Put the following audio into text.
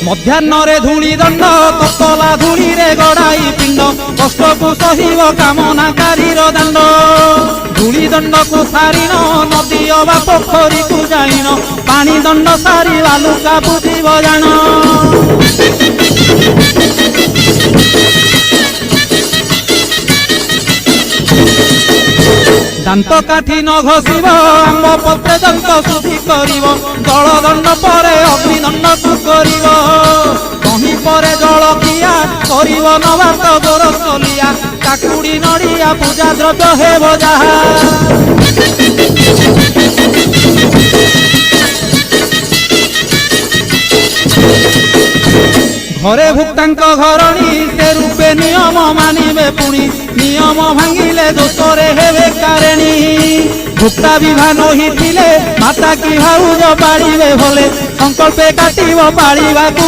ମଧ୍ୟାହ୍ନରେ ଧୂଳି ଦଣ୍ଡ ତତଲା ଧୂଳିରେ ଗଡ଼ାଇ ପିଣ୍ଡ କଷ୍ଟକୁ ସହିବ କାମନାକାରୀର ଦାଣ୍ଡ। ଧୂଳି ଦଣ୍ଡକୁ ସାରିଣ ନଦୀ ଅବା ପୋଖରୀକୁ ଯାଇନ ପାଣି ଦଣ୍ଡ ସାରି ବାଲୁକା ବୁଝିବ ଜାଣ। ଦାନ୍ତ କାଠି ନ ଘଷିବ ଆମ୍ବ ପତ୍ରେ ଦାନ୍ତ ଶୁଦ୍ଧି କରିବ ଜଳ ଦଣ୍ଡ ପରେ ଅଗ୍ନିଦଣ୍ଡକୁ କରିବ। କହିଁ ପରେ ଜଳଖିଆ କରିବ ନବାତ ଗୋରସଲିଆ କାକୁଡ଼ି ନଡ଼ିଆ ପୂଜା ଦ୍ରବ୍ୟ ହେବ ଯାହା। ঘরে ভুক্তাঙ্ক ঘরণী সে রূপে নিয়ম মানিবে পুনি নিয়ম ভাঙ্গিলে দোষরে হেবে কারেণী। ভুক্তা বিভা নহিলে মাতা কি ভাউজ পাড়িবে ভলে সংকল্পে কাটিব পাড়িবাকু